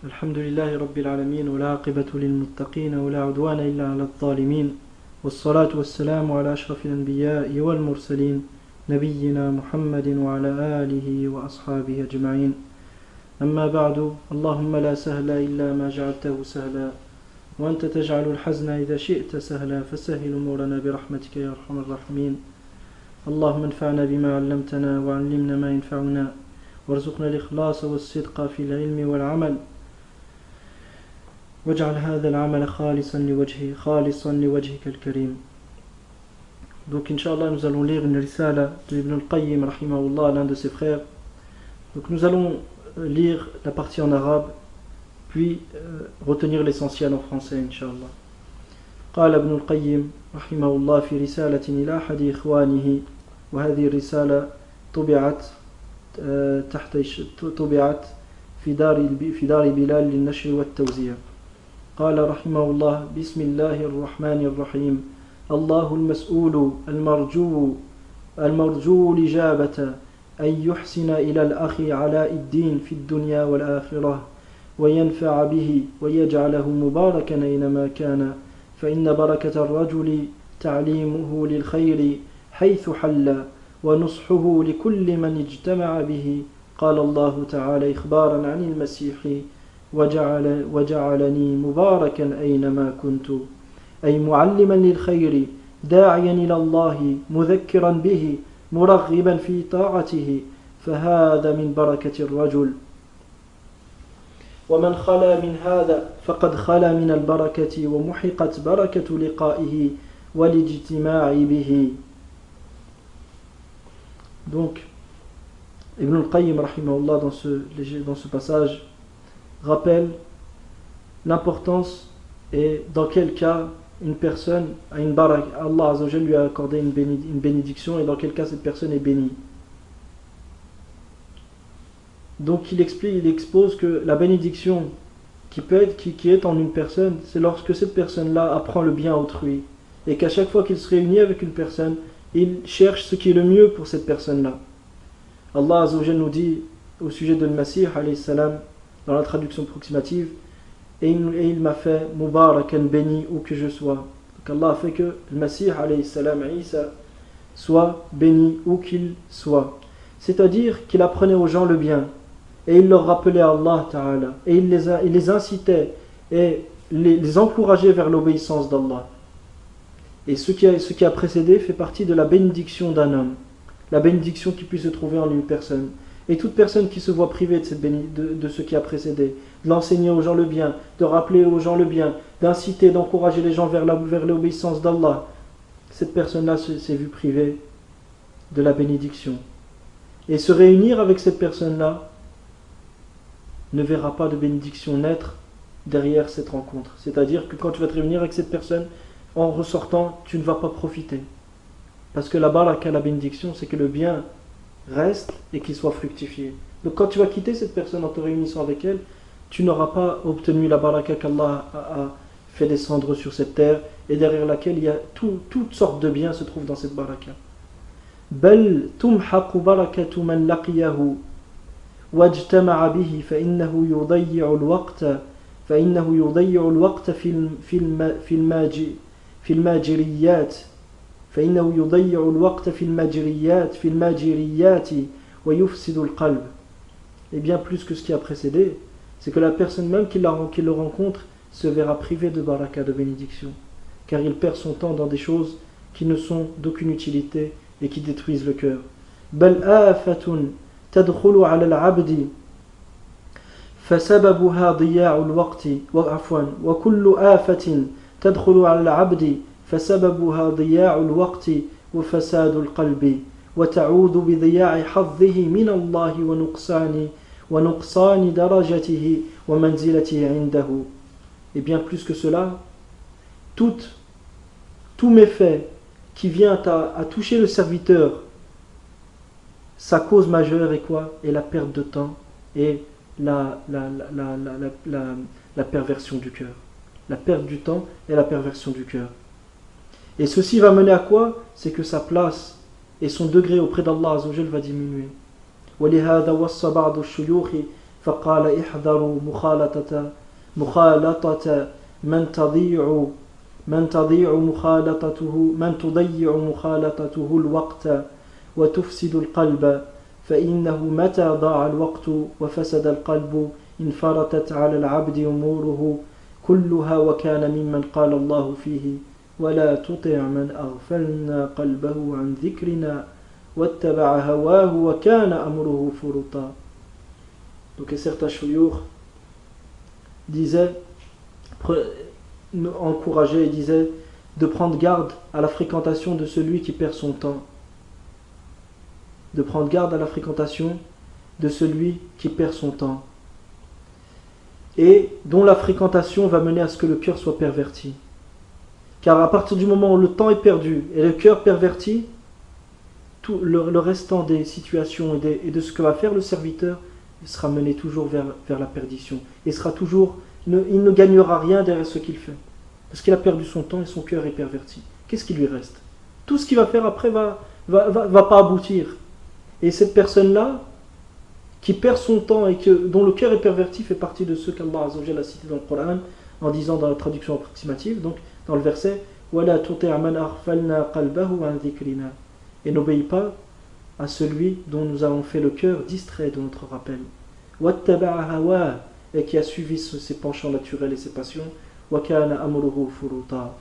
الحمد لله رب العالمين والعاقبة للمتقين ولا عدوان إلا على الظالمين والصلاة والسلام على أشرف الأنبياء والمرسلين نبينا محمد وعلى آله وأصحابه أجمعين أما بعد اللهم لا سهل إلا ما جعلته سهلا وأنت تجعل الحزن إذا شئت سهلا فسهل أمورنا برحمتك يا أرحم الراحمين اللهم انفعنا بما علمتنا وعلمنا ما ينفعنا وارزقنا الإخلاص والصدق في العلم والعمل واجعل هذا العمل خالصا لوجهك الكريم. Donc Inch'Allah nous allons lire une risala de Ibn al-Qayyim rahimahullah, l'un de ses frères. Donc nous allons lire la partie en arabe puis retenir l'essentiel en français Inch'Allah. قال ابن القيم رحمه الله في رسالة إلى أحد إخوانه وهذه الرسالة طبعت في دار بلال للنشر والتوزيع. قال رحمه الله بسم الله الرحمن الرحيم الله المسؤول المرجو الإجابة أن يحسن إلى الأخ علاء الدين في الدنيا والآخرة وينفع به ويجعله مباركا أينما كان فإن بركة الرجل تعليمه للخير حيث حل ونصحه لكل من اجتمع به. قال الله تعالى إخبارا عن المسيح وجعلني مباركا أينما كنت أي معلما للخير داعيا إلى الله مذكرا به مرغبا في طاعته فهذا من بركة الرجل ومن خلا من هذا فقد خلا من البركة ومحقت بركة لقائه والاجتماع به. Donc Ibn al-Qayyim rahimahullah dans ce passage rappelle l'importance et dans quel cas une personne a une barak, Allah Azza wa Jalla lui a accordé une bénédiction et dans quel cas cette personne est bénie. Donc il expose que la bénédiction qui est en une personne, c'est lorsque cette personne-là apprend le bien à autrui et qu'à chaque fois qu'il se réunit avec une personne, il cherche ce qui est le mieux pour cette personne-là. Allah Azza wa Jalla nous dit au sujet de Al-Masih alayhi salam dans la traduction approximative et il m'a fait Mubarakan béni où que je sois. Donc Allah a fait que le Masih alayhi salam Isa soit béni où qu'il soit. C'est-à-dire qu'il apprenait aux gens le bien et il leur rappelait Allah Ta'ala et il les incitait et les encourageait vers l'obéissance d'Allah. Et ce qui a précédé fait partie de la bénédiction d'un homme, la bénédiction qui puisse se trouver en une personne. Et toute personne qui se voit privée de ce qui a précédé, de l'enseigner aux gens le bien, de rappeler aux gens le bien, d'inciter, d'encourager les gens vers l'obéissance d'Allah, cette personne-là s'est vue privée de la bénédiction. Et se réunir avec cette personne-là ne verra pas de bénédiction naître derrière cette rencontre. C'est-à-dire que quand tu vas te réunir avec cette personne, en ressortant, tu ne vas pas profiter. Parce que la baraka, la bénédiction, c'est que le bien reste et qu'il soit fructifié. Donc quand tu vas quitter cette personne en te réunissant avec elle, tu n'auras pas obtenu la baraka qu'Allah a fait descendre sur cette terre et derrière laquelle il y a toutes sortes de biens se trouvent dans cette baraka. بل تمحق بركة من لقيه واجتمع به فإنه يضيع الوقت في الماجريات فإنه يضيع الوقت في الماجريات ويفسد القلب. Et bien plus que ce qui a précédé, c'est que la personne même qui le rencontre se verra privée de baraka, de bénédiction, car il perd son temps dans des choses qui ne sont d'aucune utilité et qui détruisent le cœur. بل آفة تدخل على العبد فسببها ضياع الوقت وكل آفة تدخل على العبد فسببها ضياع الوقت وفساد القلب وتعود بضياع حظه من الله ونقصان درجته ومنزلته عنده. Et bien plus que cela, tout méfait qui vient à toucher le serviteur, sa cause majeure est quoi? Et la perte de temps et la perversion du cœur. La perte du temps et la perversion du cœur. Et ceci va mener à quoi? C'est que sa place et son degré auprès d'Allah Azza wa Jal va diminuer. ولهذا وصى بعض الشيوخ فقال احذروا مخالطة من تضيع مخالطته الوقت وتفسد القلب فإنه متى ضاع الوقت وفسد القلب انفرطت على العبد أموره كلها وكان ممن قال الله فيه ولا تطع من أغفلنا قلبه عن ذكرنا واتبع هواه وكان أمره فرطا. Donc certains chouyours disaient, encourageaient et disaient de prendre garde à la fréquentation de celui qui perd son temps. De prendre garde à la fréquentation de celui qui perd son temps. Et dont la fréquentation va mener à ce que le cœur soit perverti. Car à partir du moment où le temps est perdu et le cœur perverti, tout le restant des situations et de ce que va faire le serviteur sera mené toujours vers la perdition. Et sera toujours, il ne gagnera rien derrière ce qu'il fait. Parce qu'il a perdu son temps et son cœur est perverti. Qu'est-ce qui lui reste? Tout ce qu'il va faire après va pas aboutir. Et cette personne-là, qui perd son temps et dont le cœur est perverti, fait partie de ceux qu'Allah Azza wa Jalla a cité dans le Coran, en disant dans la traduction approximative, donc dans le verset وَلَا تُطِعْ مَنْ أَغْفَلْنَا قَلْبَهُ عَنْ ذِكْرِنَا. Et n'obéis pas à celui dont nous avons fait le cœur distrait de notre rappel. وَاتَّبَعَ هَوَاهُ, et qui a suivi ses penchants naturels et ses passions. وَكَانَ أَمْرُهُ فُرُطًا.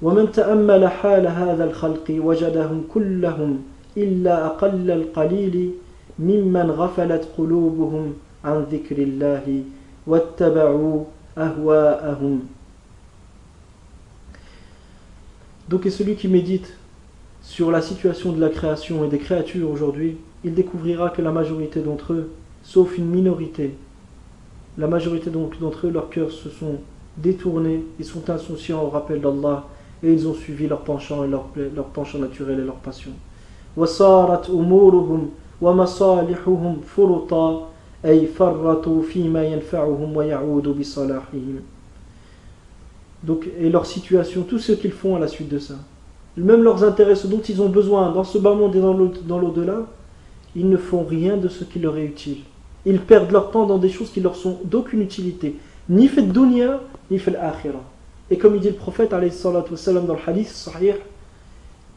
وَمَنْ تَأَمَّلَ حَالَ هَذَا الْخَلْقِ وَجَدَهُمْ كُلَّهُمْ إِلَّا أَقَلَّ الْقَلِيلِ مِمَّنْ غَفَلَتْ قُلُوبُهُمْ عَنْ ذِكْرِ اللَّهِ وَاتَّبَعُوا أَهْوَاءَهُمْ. Donc, et celui qui médite sur la situation de la création et des créatures aujourd'hui, il découvrira que la majorité d'entre eux, sauf une minorité, la majorité d'entre eux, leurs cœurs se sont détournés, ils sont insouciants au rappel d'Allah et ils ont suivi leurs penchants et leurs penchants naturels et leurs passions. وَصَارَتْ أُمُورُهُمْ وَمَصَالِحُهُمْ فُرُطًا أي فرطوا فيما ينفعهم ويعود بصلاحهم. Donc, et leur situation, tout ce qu'ils font à la suite de ça, même leurs intérêts, ce dont ils ont besoin dans ce bas monde et dans l'au-delà, ils ne font rien de ce qui leur est utile. Ils perdent leur temps dans des choses qui leur sont d'aucune utilité, ni fait dunya, ni fait l'akhirah. Et comme il dit le prophète alayhi salatu wassalam dans le hadith sahih,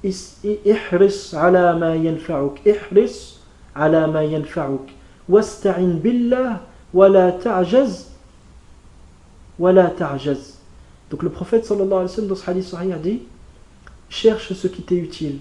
ihris ala ma yanfa'uk, ihris ala ma yanfa'uk, wasta'in billah, wa la ta'jaz, wa la ta'jaz. Donc le prophète sallallahu alayhi wa sallam dans ce hadith sahih a dit, cherche ce qui t'est utile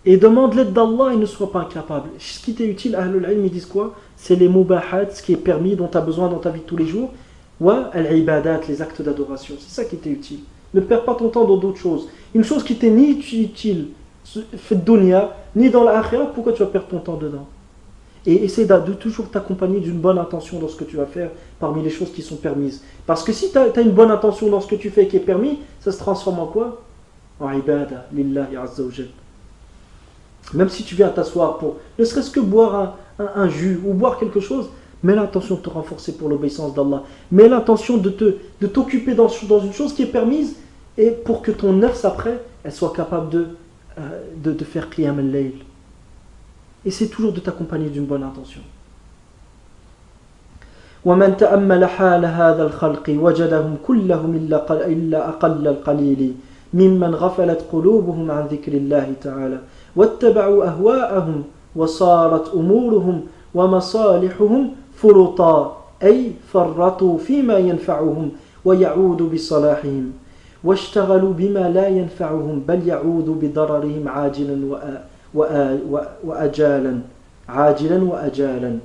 et demande l'aide d'Allah et ne sois pas incapable. Ce qui t'est utile, Ahlul Ilm, ils disent quoi? C'est les mubahat, ce qui est permis, dont tu as besoin dans ta vie de tous les jours, wa al-ibadat, les actes d'adoration. C'est ça qui t'est utile. Ne perds pas ton temps dans d'autres choses. Une chose qui t'est ni utile, fait de dunya, ni dans l'akhirah, pourquoi tu vas perdre ton temps dedans? Et essaie de toujours t'accompagner d'une bonne intention dans ce que tu vas faire parmi les choses qui sont permises. Parce que si tu as une bonne intention dans ce que tu fais qui est permis, ça se transforme en quoi? En ibada, lillahi azza wa jal. Même si tu viens t'asseoir pour ne serait-ce que boire un jus ou boire quelque chose, mets l'intention de te renforcer pour l'obéissance d'Allah. Mets l'intention de t'occuper dans une chose qui est permise et pour que ton nafs après, elle soit capable de faire qiyam al-layl. Essaie toujours de t'accompagner d'une bonne intention. وَمَنْ تَأَمَّلَ حَالَ هَذَا الْخَلْقِ وَجَدَهُمْ كُلَّهُمْ إِلَّا أَقَلَّ الْقَلِيلِ مِمَّنْ غَفَلَتْ قُلُوبُهُمْ عَنْ ذِكْرِ اللَّهِ تَعَالَى وَاتَّبَعُوا أَهْوَاءَهُمْ وَصَارَتْ أُمُورُهُمْ وَمَصَالِحُهُمْ فُرُطًا أي فرطوا فيما ينفعهم ويعود بصلاحهم واشتغلوا بما لا ينفعهم بل يعود بضررهم عاجلا وأجالا.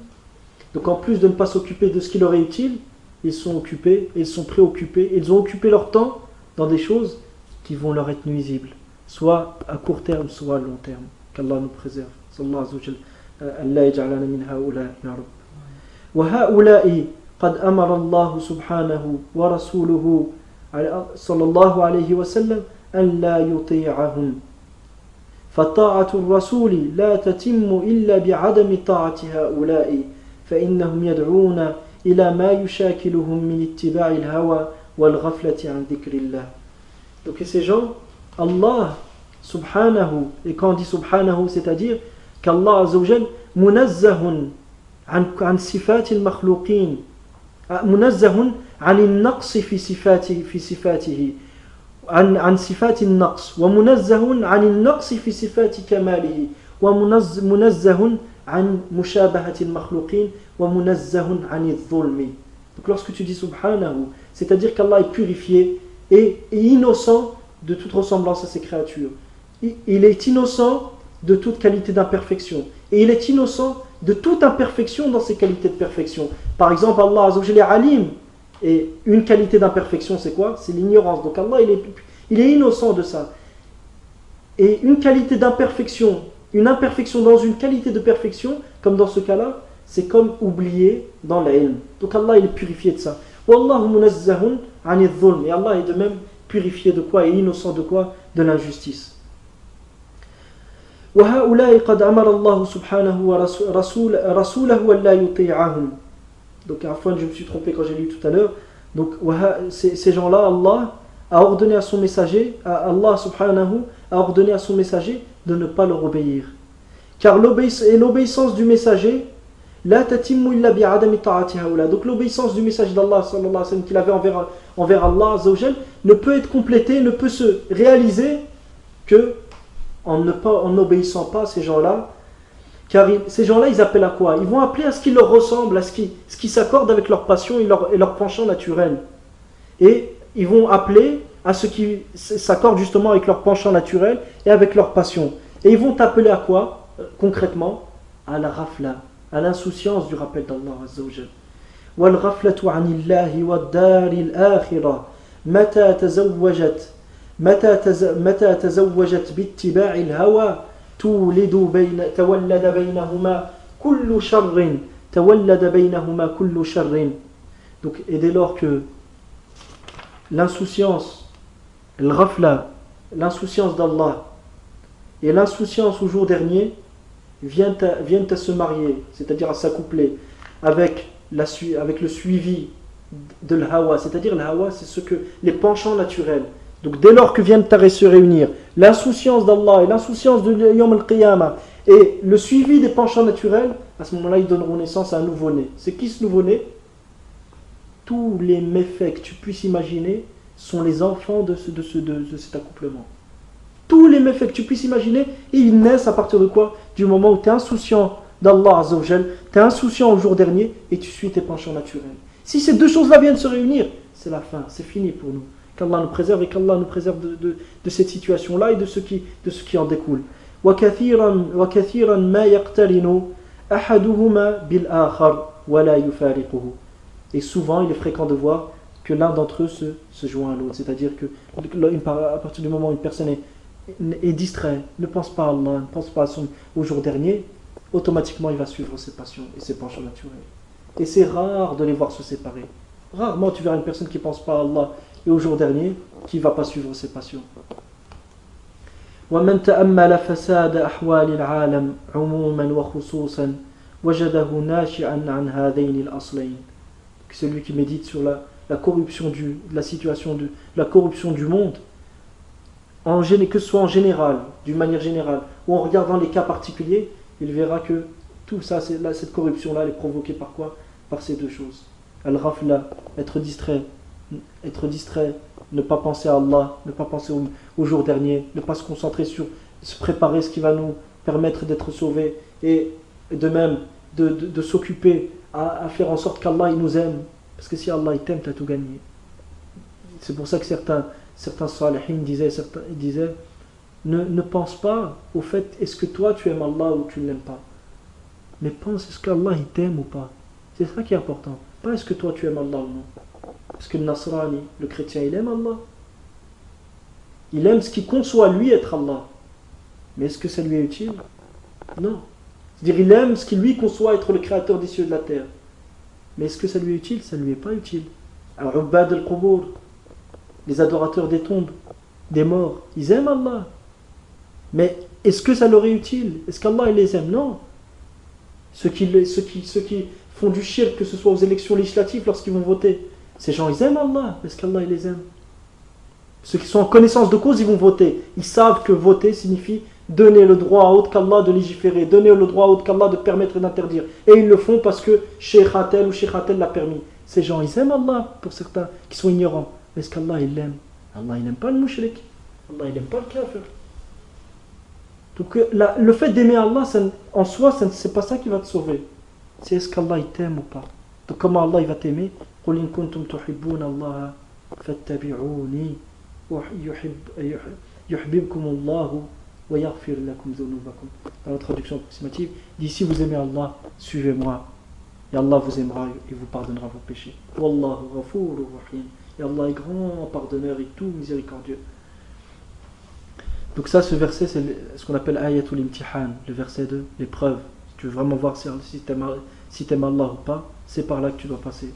Donc en plus de ne pas s'occuper de ce qui leur est utile, ils sont occupés, ils sont préoccupés, ils ont occupé leur temps dans des choses qui vont leur être nuisibles, soit à court terme, soit à long terme. Qu'Allah nous préserve. Sallallahu alayhi wa sallam. Allah yaj'alana min haoula, ya Rabb. Wa haoula'i qad amara Allah subhanahu wa rasuluhu sallallahu alayhi wa sallam an la yuti'ahum. فطاعة الرسول لا تتم إلا بعدم طاعة هؤلاء فإنهم يدعون إلى ما يشاكلهم من اتباع الهوى والغفلة عن ذكر الله. Donc ces gens, Allah subhanahu, et quand on dit subhanahu, c'est-à-dire qu'Allah azza wa jal munazzahun عن صفات المخلوقين منزه عن النقص في صفاته عن صفات النقص ومنزه عن النقص في صفات كماله ومنزه عن مشابهة المخلوقين ومنزه عن الظلم. Donc lorsque tu dis subhanahu, c'est-à-dire qu'Allah est purifié et innocent de toute ressemblance à ses créatures. Il est innocent de toute qualité d'imperfection. Et il est innocent de toute imperfection dans ses qualités de perfection. Par exemple, Allah Azza wa Jalla est alim. Et une qualité d'imperfection, c'est quoi? C'est l'ignorance. Donc Allah, il est innocent de ça. Et une qualité d'imperfection, une imperfection dans une qualité de perfection, comme dans ce cas-là, c'est comme oublier dans l'ilm. Donc Allah, il est purifié de ça. Wallahu munazzahun anil dhulm. Et Allah est de même purifié de quoi? Et innocent de quoi? De l'injustice. وهؤلاء قد أمر الله سبحانه ورسوله ألا يطيعهم. Donc à la fois je me suis trompé quand j'ai lu tout à l'heure. Donc ces gens-là, Allah a ordonné à son messager, Allah subhanahu a ordonné à son messager de ne pas leur obéir. Car l'obéissance du messager, la tatimmu illa bi'adami ta'ati haula. Donc l'obéissance du messager d'Allah sallallahu alayhi wa sallam qu'il avait envers Allah azza wa jal ne peut être complétée, ne peut se réaliser que en n'obéissant pas à ces gens-là. Car ces gens-là, ils appellent à quoi? Ils vont appeler à ce qui leur ressemble, à ce qui s'accorde avec leur passion et leur penchant naturel. Et ils vont appeler à ce qui s'accorde justement avec leur penchant naturel et avec leur passion. Et ils vont appeler à quoi, concrètement? À la rafla, à l'insouciance du rappel d'Allah Azza wa Jal. Wal ghaflatu anillahi wad daril akhirah mata tazawwajat متى تزوجت باتباع الهوى تولد تولد بينهما كل شر. Donc, et dès lors que l'insouciance, al-ghafla, l'insouciance d'Allah et l'insouciance au jour dernier viennent à se marier, c'est-à-dire à s'accoupler avec le suivi de l'hawa, c'est-à-dire l'hawa, c'est ce que les penchants naturels. Donc dès lors que viennent à se réunir l'insouciance d'Allah et l'insouciance de Yawm al-Qiyamah et le suivi des penchants naturels, à ce moment-là ils donneront naissance à un nouveau-né. C'est qui ce nouveau-né? Tous les méfaits que tu puisses imaginer sont les enfants de cet accouplement. Tous les méfaits que tu puisses imaginer, ils naissent à partir de quoi? Du moment où tu es insouciant d'Allah Azza wa Jal, tu es insouciant au jour dernier et tu suis tes penchants naturels. Si ces deux choses-là viennent se réunir, c'est la fin, c'est fini pour nous. Qu'Allah nous préserve et qu'Allah nous préserve de cette situation-là et de ce qui en découle. وَكَثِيرًا مَا يَقْتَرِنُ أَحَدُهُمَا بِالْآخَرِ وَلَا يُفَارِقُهُ. Et souvent, il est fréquent de voir que l'un d'entre eux se joint à l'autre. C'est-à-dire que à partir du moment où une personne est distrait, ne pense pas à Allah, ne pense pas au jour dernier, automatiquement il va suivre ses passions et ses penchants naturels. Et c'est rare de les voir se séparer. Rarement tu verras une personne qui ne pense pas à Allah et au jour dernier, qui ne va pas suivre ses passions. وَمَنْ تَأَمَّلَ فَسَادَ أَحْوَالِ الْعَالَمِ عُمُومًا وَخُصُوصًا وَجَدَهُ نَاشِئًا عَنْ هَذَيْنِ الْأَصْلَيْنِ. Celui qui médite sur la corruption la situation de la corruption du monde, que ce soit en général, d'une manière générale, ou en regardant les cas particuliers, il verra que tout ça, cette corruption-là, elle est provoquée par quoi? Par ces deux choses. Al-ghafla, être distrait, ne pas penser à Allah, ne pas penser au jour dernier, ne pas se concentrer sur se préparer ce qui va nous permettre d'être sauvés, et de même de s'occuper à faire en sorte qu'Allah il nous aime, parce que si Allah il t'aime, tu as tout gagné. C'est pour ça que certains salihin disaient ne pense pas au fait est-ce que toi tu aimes Allah ou tu ne l'aimes pas, mais pense est-ce qu'Allah il t'aime ou pas. C'est ça qui est important, pas est-ce que toi tu aimes Allah ou non. Parce que le Nasrani, le chrétien, il aime Allah. Il aime ce qui conçoit lui être Allah. Mais est-ce que ça lui est utile? Non. C'est-à-dire il aime ce qui lui conçoit être le créateur des cieux et de la terre. Mais est-ce que ça lui est utile? Ça ne lui est pas utile. Alors, Ubbad al-Qubur, les adorateurs des tombes, des morts, ils aiment Allah. Mais est-ce que ça leur est utile? Est-ce qu'Allah les aime? Non. Ceux qui font du shirk, que ce soit aux élections législatives lorsqu'ils vont voter, ces gens, ils aiment Allah. Est-ce qu'Allah les aime? Ceux qui sont en connaissance de cause, ils vont voter. Ils savent que voter signifie donner le droit à autre qu'Allah de légiférer, donner le droit à autre qu'Allah de permettre et d'interdire. Et ils le font parce que Cheikh Atel ou Cheikh Atel l'a permis. Ces gens, ils aiment Allah, pour certains qui sont ignorants. Mais est-ce qu'Allah, il l'aime? Allah, il n'aime pas le mushrik. Allah, il n'aime pas le kafir. Donc le fait d'aimer Allah, en soi, c'est pas ça qui va te sauver. C'est est-ce qu'Allah, il t'aime ou pas. Donc comment Allah, il va t'aimer? قُلْ إِن كُنْتُمْ تُحِبُّونَ اللَّهَ فَاتَّبِعُونِي يُحْبِبْكُمُ اللَّهُ وَيَغْفِرْ لَكُمْ ذُنُوبَكُمْ. Dans la traduction approximative, dit si vous aimez Allah, suivez-moi. Et Allah vous aimera et vous pardonnera vos péchés. Wallahu ghafurur rahim. Et Allah est grand pardonneur et tout miséricordieux. Donc ça, ce verset, c'est ce qu'on appelle ayatul imtihan, le verset de l'épreuve. Si tu veux vraiment voir si t'aimes Allah ou pas, c'est par là que tu dois passer.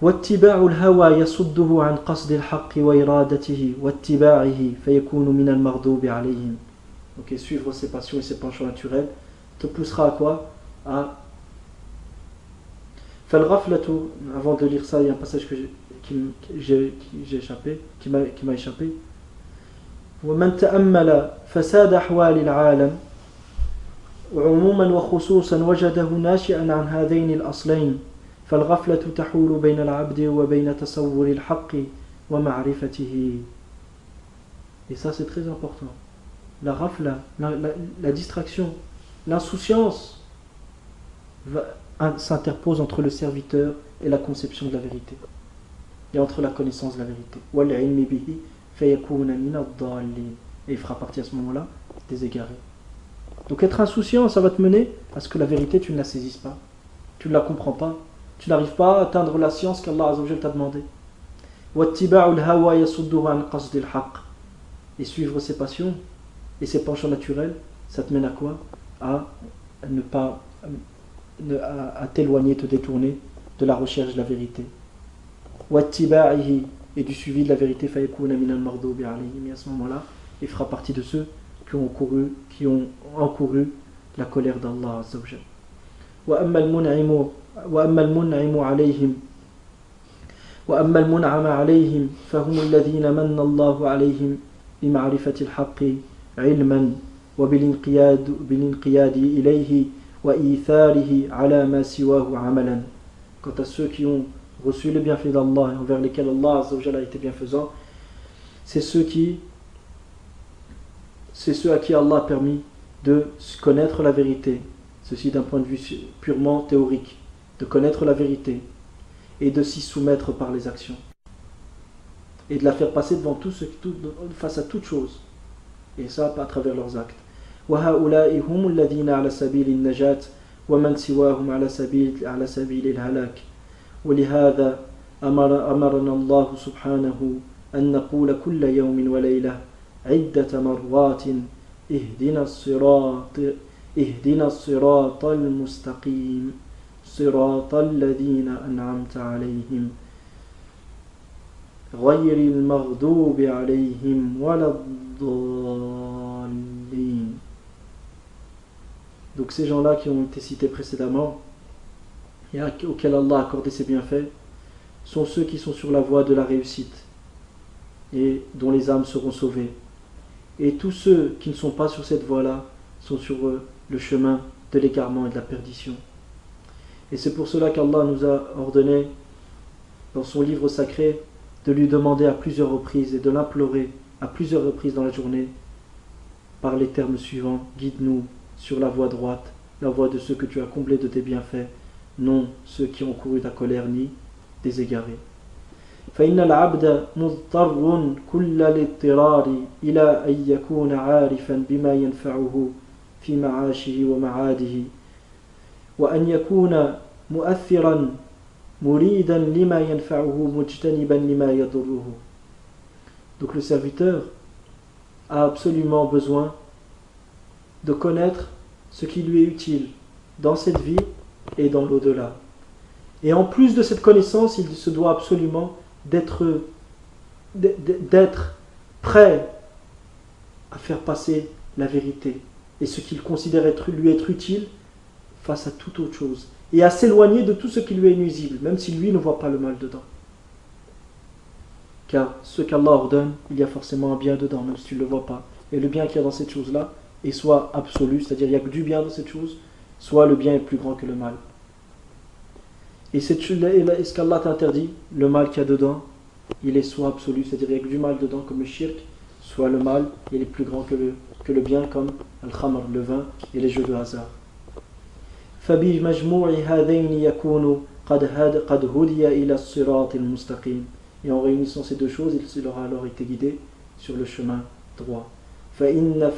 واتباع الهوى يصده عن قصد الحق وإرادته واتباعه فيكون من المغضوب عليهم. Donc suivre ses passions et ses penchants naturels te poussera à quoi? À فالغفلة. Avant de lire ça, il y a un passage qui m'a échappé. ومن تأمل فساد أحوال العالم عموما وخصوصا وجده ناشئا عن هذين الأصلين فالغفلة تحول بين العبد وبين تصور الحق ومعرفته. Et ça c'est très important. La ghafla, la distraction, l'insouciance s'interpose entre le serviteur et la conception de la vérité et entre la connaissance de la vérité. وَالْعِلْمِ بِهِ فَيَكُونَ مِنَ الضَّالِّينَ. Et il fera partie à ce moment-là des égarés. Donc être insouciant, ça va te mener à ce que la vérité tu ne la saisisses pas, tu ne la comprends pas, tu n'arrives pas à atteindre la science qu'Allah Azza wa Jalla t'a demandé. وَاتِّبَاعُ الْهَوَى يَصُدُّهُ عَنْ قَصْدِ الْحَقِّ. Et suivre ses passions et ses penchants naturels, ça te mène à quoi? À ne pas à t'éloigner, te détourner de la recherche de la vérité. وَاتِّبَاعِهِ. Et du suivi de la vérité, فَيَكُونَ مِنَ الْمَغْضُوبِ عَلَيْهِمْ. Et à ce moment-là, il fera partie de ceux qui ont encouru la colère d'Allah Azza wa Jalla. وأما المنعم عليهم فهم الذين من الله عليهم بمعرفة الحق علما وبالانقياد إليه وإيثاره على ما سواه عملا. Quant à ceux qui ont reçu les bienfaits d'Allah et envers lesquels Allah Azza wa Jalla a été bienfaisant, c'est ceux à qui Allah a permis de connaître la vérité. Ceci d'un point de vue purement théorique, de connaître la vérité et de s'y soumettre par les actions et de la faire passer devant face à toute chose, et ça à travers leurs actes. وَهَؤُلَاءِ هُمُ الَّذِينَ عَلَى سَبِيلِ النَّجَاةِ وَمَنْ سِوَاهُمْ على سبيل الهلاك. ولهذا أمرنا الله سبحانه أن نقول كل يوم وليلة عدة مرات اهدنا الصراط المستقيم صراط الذين أنعمت عليهم غير المغضوب عليهم ولا الضالين. Donc ces gens-là qui ont été cités précédemment et auxquels Allah a accordé ses bienfaits sont ceux qui sont sur la voie de la réussite et dont les âmes seront sauvées. Et tous ceux qui ne sont pas sur cette voie-là sont sur le chemin de l'égarement et de la perdition. Et c'est pour cela qu'Allah nous a ordonné dans son livre sacré de lui demander à plusieurs reprises et de l'implorer à plusieurs reprises dans la journée par les termes suivants: guide-nous sur la voie droite, la voie de ceux que tu as comblés de tes bienfaits, non ceux qui ont couru ta colère ni des égarés. فإن العبد مضطر كل الاضطرار إلى أن يكون عارفا بما ينفعه في معاشه ومعاده وأن يكون مؤثرا مريدا لما ينفعه مجتنبا لما يضره. Donc le serviteur a absolument besoin de connaître ce qui lui est utile dans cette vie et dans l'au-delà. Et en plus de cette connaissance, il se doit absolument d'être prêt à faire passer la vérité et ce qu'il considère lui être utile face à toute autre chose, et à s'éloigner de tout ce qui lui est nuisible, même si lui ne voit pas le mal dedans. Car ce qu'Allah ordonne, il y a forcément un bien dedans, même si tu ne le vois pas. et le bien qu'il y a dans cette chose-là est soit absolu, c'est-à-dire il n'y a que du bien dans cette chose, soit le bien est plus grand que le mal. Et cette chose-là, est-ce qu'Allah t'a interdit, le mal qu'il y a dedans, il est soit absolu, c'est-à-dire il y a que du mal dedans comme le shirk, soit le mal, il est plus grand que le bien comme al-khamr, le vin et les jeux de hasard. فَبِمَجْمُوعِ هَذَيْنِ يَكُونُ قَدْ هُدِيَ إِلَى الصِّرَاطِ الْمُسْتَقِيمِ. Et en réunissant ces deux choses, il aura alors été guidé sur le chemin droit. فإن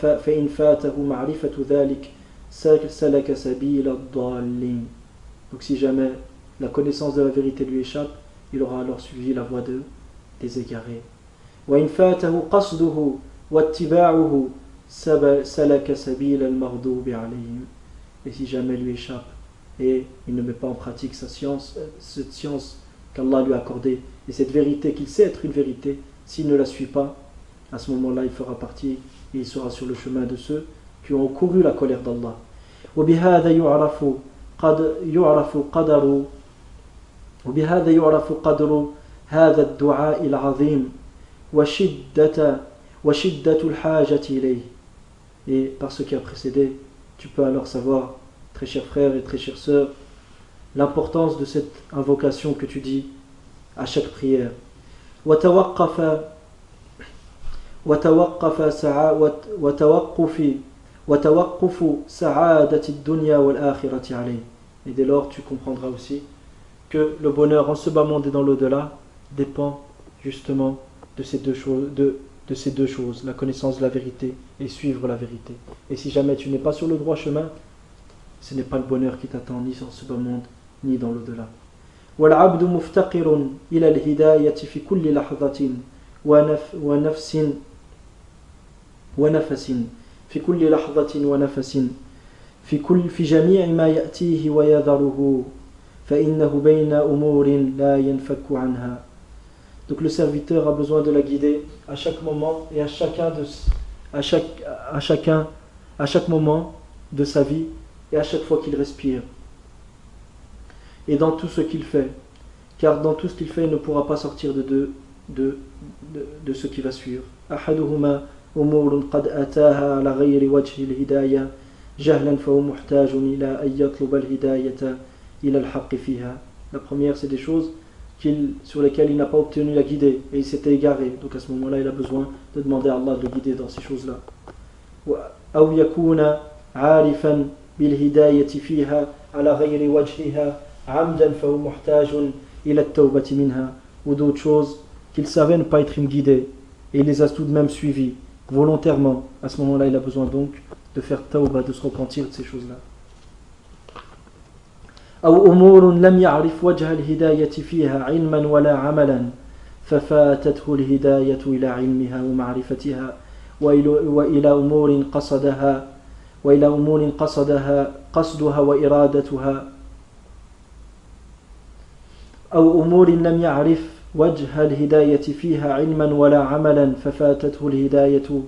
فاته معرفة ذلك سلك سبيل الضالين. Donc si jamais la connaissance de la vérité lui échappe, il aura alors suivi la voie des égarés. وإن فاته قصده واتباعه سلك سبيل المغضوب عليهم. Et si jamais lui échappe et il ne met pas en pratique cette science qu'Allah lui a accordée et cette vérité qu'il sait être une vérité, s'il ne la suit pas, à ce moment-là il fera partie et il sera sur le chemin de ceux qui ont couru la colère d'Allah. وبهذا يعرف قدر هذا الدعاء العظيم وشدة الحاجة إليه. Et par ce qui a précédé, tu peux alors savoir, très chers frères et très chères sœurs, l'importance de cette invocation que tu dis à chaque prière. وتوقف سعادة الدنيا والآخرة عليه. Et dès lors tu comprendras aussi que le bonheur en ce bas monde et dans l'au-delà dépend justement de ces deux choses, la connaissance de la vérité et suivre la vérité. Et si jamais tu n'es pas sur le droit chemin, ce n'est pas le bonheur qui t'attend ni dans ce bas monde ni dans l'au-delà. والعبد مفتقر إلى الهداية في كل لحظة ونفس في كل لحظة ونفس في جميع ما يأتيه ويذره فإنه بين أمور لا ينفك عنها. Donc le serviteur a besoin de la guider à chaque moment et à chaque moment de sa vie et à chaque fois qu'il respire et dans tout ce qu'il fait, car dans tout ce qu'il fait il ne pourra pas sortir de ce qui va suivre. أحدهما أمور قد أتاها على غير وجه الهداية جهلا فهو محتاج إلى أن يطلب الهداية إلى الحق فيها. La première, c'est des choses sur lesquelles il n'a pas obtenu la guidée et il s'était égaré. Donc à ce moment-là, il a besoin de demander à Allah de le guider dans ces choses-là. أو يكون عارفا بالهداية فيها على غير وجهها عمدا فهو محتاج إلى التوبة منها. Ou d'autres choses qu'il savait ne pas être guidé et il les a tout de même suivis volontairement. À ce moment-là, il a besoin donc de faire tawbah, de se repentir de ces choses-là. أو أمور لم يعرف وجه الهداية فيها علما ولا عملا ففاتته الهداية إلى علمها ومعرفتها وإلى أمور قصدها وإرادتها أو أمور لم يعرف وجه الهداية فيها علما ولا عملا ففاتته الهداية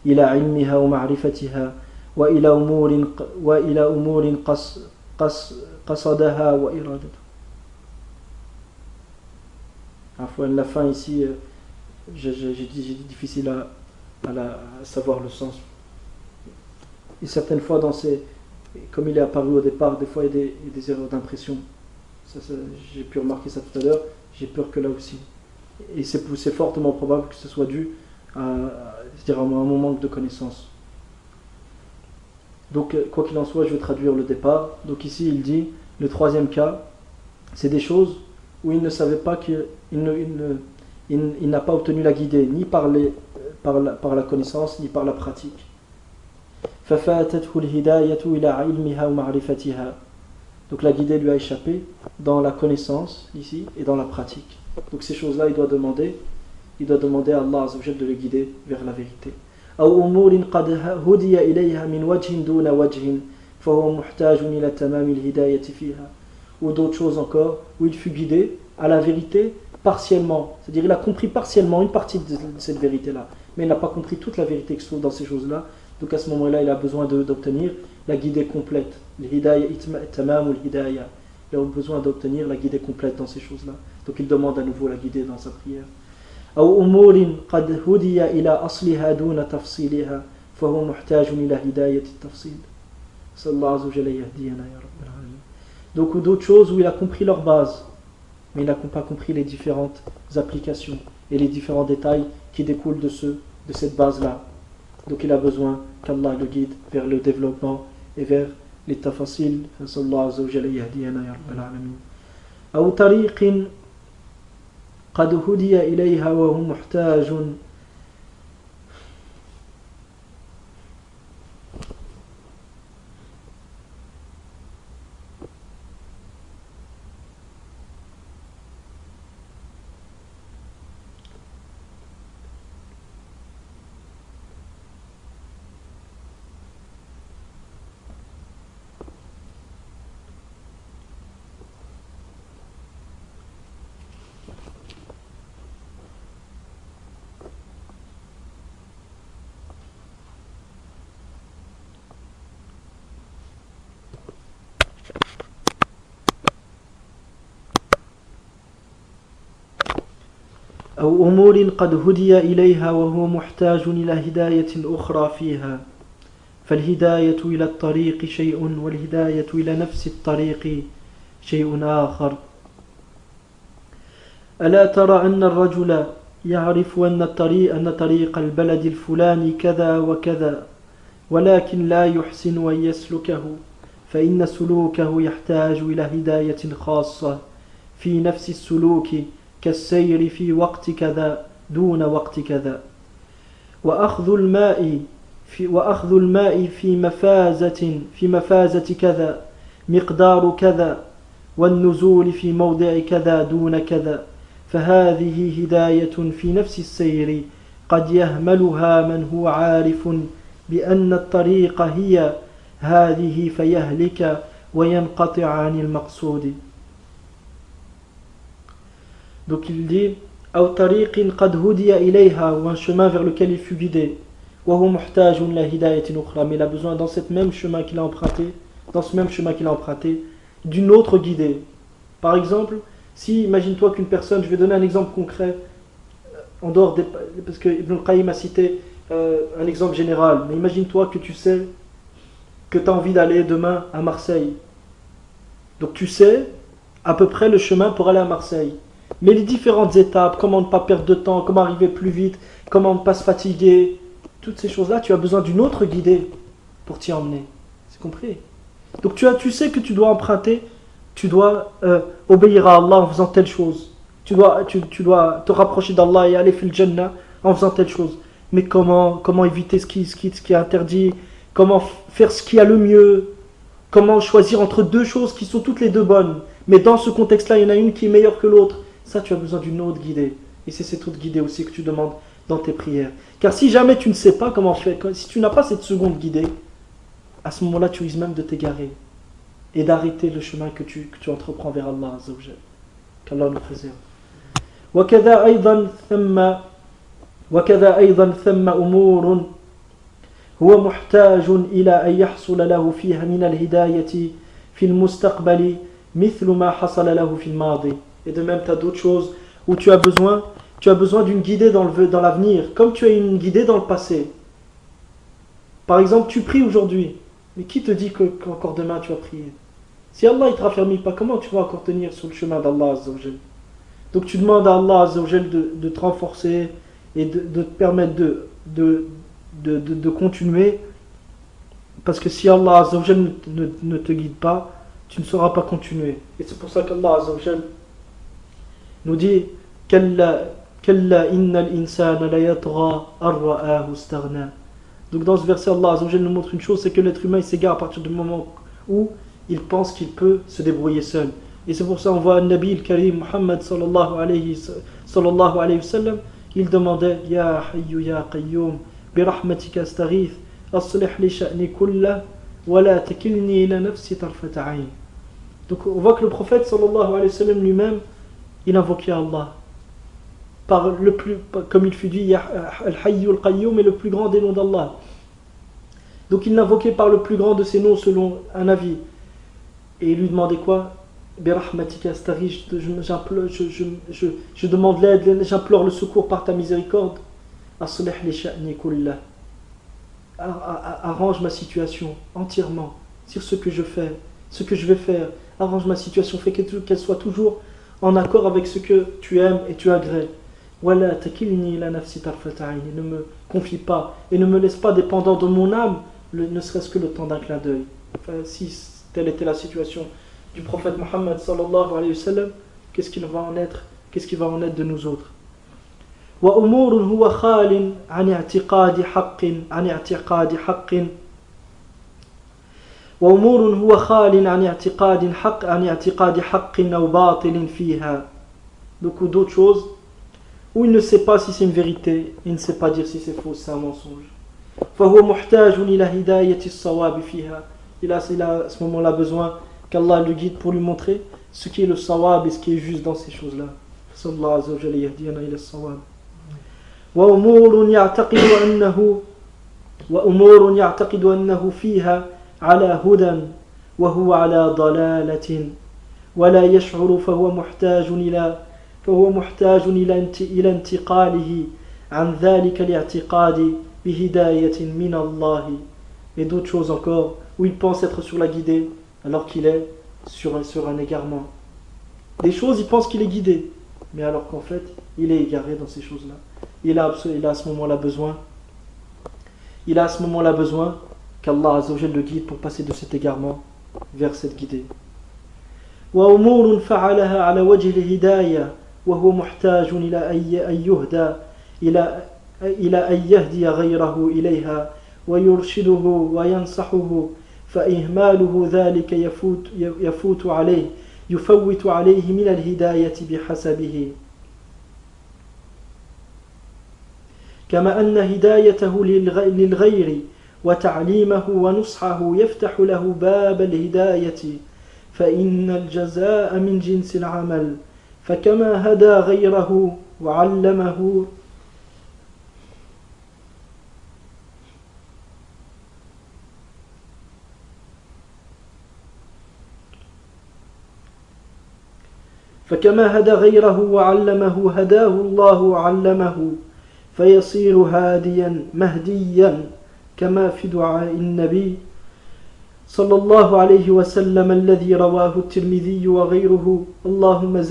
إلى علمها ومعرفتها وإلى أمور قصدها وإرادتها. La fin ici, j'ai dit difficile à savoir le sens. Et certaines fois, comme il est apparu au départ, des fois il y a des erreurs d'impression. J'ai pu remarquer ça tout à l'heure, j'ai peur que là aussi. Et c'est fortement probable que ce soit dû à un manque de connaissance. Donc, quoi qu'il en soit, je vais traduire le départ. Donc ici, il dit, le troisième cas, c'est des choses où il ne savait pas qu'il n'a pas obtenu la guidée, ni par la connaissance, ni par la pratique. Donc la guidée lui a échappé dans la connaissance, ici, et dans la pratique. Donc ces choses-là, il doit demander à Allah Azza wa Jalla de le guider vers la vérité. أو أمور قد هدي إليها من وجه دون وجه فهو محتاج إلى تمام الهداية فيها. Ou d'autres choses encore où il fut guidé à la vérité partiellement, c'est-à-dire il a compris partiellement une partie de cette vérité-là, mais il n'a pas compris toute la vérité qui se trouve dans ces choses-là. Donc à ce moment-là, il a besoin d'obtenir la guidée complète, l'hidayah tamam ou l'hidayah. Il a besoin d'obtenir la guidée complète dans ces choses-là. Donc il demande à nouveau la guidée dans sa prière. أو أمور قد هدي إلى أصلها دون تفصيلها فهو محتاج إلى هداية التفصيل. صلى الله عز وجل يهدينا يا رب العالمين. Donc, ou d'autres choses où il a compris leur base, mais il n'a pas compris les différentes applications et les différents détails qui découlent de cette base-là. Donc il a besoin qu'Allah le guide vers le développement et vers les tafasil. Sallallahu azza wa jalla yahdiyana ya rabbal alamin. أو طريق قد هدي إليها وهو محتاج أو أمور قد هدي إليها وهو محتاج إلى هداية أخرى فيها فالهداية إلى الطريق شيء والهداية إلى نفس الطريق شيء آخر ألا ترى أن الرجل يعرف أن طريق البلد الفلاني كذا وكذا ولكن لا يحسن أن يسلكه فإن سلوكه يحتاج إلى هداية خاصة في نفس السلوك كالسير في وقت كذا دون وقت كذا وأخذ الماء في مفازة كذا مقدار كذا والنزول في موضع كذا دون كذا فهذه هداية في نفس السير قد يهملها من هو عارف بأن الطريق هي هذه فيهلك وينقطع عن المقصود. Donc il dit أو طريق قد هدي إليها, ou un chemin vers lequel il fut guidé, وهو محتاج إلى هداية أخرى, mais il a besoin dans ce même chemin qu'il a emprunté, d'une autre guidée. Par exemple, si imagine-toi qu'une personne, je vais donner un exemple concret en dehors des, parce que Ibn al-Qayyim a cité un exemple général, mais imagine-toi que tu sais que tu as envie d'aller demain à Marseille. Donc tu sais à peu près le chemin pour aller à Marseille. Mais les différentes étapes, comment ne pas perdre de temps, comment arriver plus vite, comment ne pas se fatiguer, toutes ces choses-là, tu as besoin d'une autre guidée pour t'y emmener. C'est compris? Donc tu sais que tu dois emprunter, tu dois obéir à Allah en faisant telle chose. Tu dois te rapprocher d'Allah et aller fil Jannah en faisant telle chose. Mais comment éviter ce qui est interdit, comment faire ce qui a le mieux, comment choisir entre deux choses qui sont toutes les deux bonnes. Mais dans ce contexte-là, il y en a une qui est meilleure que l'autre. Ça, tu as besoin d'une autre guidée. Et c'est cette autre guidée aussi que tu demandes dans tes prières. Car si jamais tu ne sais pas comment faire, si tu n'as pas cette seconde guidée, à ce moment-là, tu risques même de t'égarer et d'arrêter le chemin que tu entreprends vers Allah Azza wa Jal. Qu'Allah nous préserve. وكذا أيضا ثم أمور هو محتاج إلى أن يحصل له فيها من الهداية في المستقبل مثل ما حصل له في الماضي. Et de même, tu as d'autres choses où tu as besoin d'une guidée dans l'avenir, comme tu as une guidée dans le passé. Par exemple, tu pries aujourd'hui, mais qui te dit qu'encore demain tu vas prier? Si Allah ne te raffermit pas, comment tu vas encore tenir sur le chemin d'Allah Azza wa Jal? Donc tu demandes à Allah Azza wa Jal de te renforcer et de te permettre de continuer, parce que si Allah Azza wa Jal ne te guide pas, tu ne sauras pas continuer. Et c'est pour ça qu'Allah Azza wa Jal nous dit كلا إن الإنسان ليطغى أن رآه استغنى. Donc dans ce verset, Allah Azza wa Jal nous montre une chose, c'est que l'être humain il s'égare à partir du moment où il pense qu'il peut se débrouiller seul. Et c'est pour ça qu'on voit un Nabi al-Karim Muhammad sallallahu alayhi wa sallam, il demandait Ya Hayyu Ya Qayyum bi rahmatika astaghith aslih li sha'ni kullah wa la takilni ila nafsi tarfat ayn. Donc on voit que le prophète sallallahu alayhi wa sallam lui-même il invoquait Allah comme il fut dit Al-Hayyu Al-Qayyum est le plus grand des noms d'Allah. Donc il l'invoquait par le plus grand de ses noms selon un avis. Et il lui demandait quoi? Birahmatika astaghith, je demande l'aide, j'implore le secours par ta miséricorde. Aslih li sha'ni kullah. arrange ma situation entièrement sur ce que je fais, ce que je vais faire. Arrange ma situation, fais qu'elle soit toujours en accord avec ce que tu aimes et tu agrées. Wala takilni ila nafsi tarfata ayn. Ne me confie pas et ne me laisse pas dépendant de mon âme, ne serait-ce que le temps d'un clin d'œil. Enfin, si telle était la situation du prophète Mohammed sallallahu alayhi wa sallam, qu'est-ce qu'il va en être? Qu'est-ce qui va en être de nous autres? وأمور هو خال عن اعتقاد حق وأمور هو خال عن اعتقاد حق أو باطل فيها. Donc d'autres choses où il ne sait pas si c'est une vérité, il ne sait pas dire si c'est faux, c'est un mensonge. فهو محتاج إلى هداية الصواب فيها. Il a à ce moment-là besoin qu'Allah le guide pour lui montrer ce qui est le sawab et ce qui est juste dans ces choses-là. Sallallahu azza wa jalla yahdina ila as-sawab. وأمور يعتقد أنه فيها على هدى وهو على ضلالة ولا يشعر فهو محتاج إلى انتقاله عن ذلك الاعتقاد بهداية من الله. Et d'autres choses encore où il pense être sur la guidée alors qu'il est sur un égarement. Des choses, il pense qu'il est guidé, mais alors qu'en fait, il est égaré dans ces choses-là. Il a à ce moment-là besoin qu'Allah Azza wa Jalla le guide pour passer de cet égarement vers cette guidée. وأمور فعلها على وجه الهداية وهو محتاج إلى أن يهدي غيره إليها ويرشده وينصحه فإهماله ذلك يفوت عليه من الهداية بحسبه. كما أن هدايته للغير وتعليمه ونصحه يفتح له باب الهداية فإن الجزاء من جنس العمل فكما هدى غيره وعلمه هداه الله وعلمه فيصير هاديا مهديا كما في دعاء النبي صلى الله عليه وسلم الذي رواه الترمذي وغيره اللهم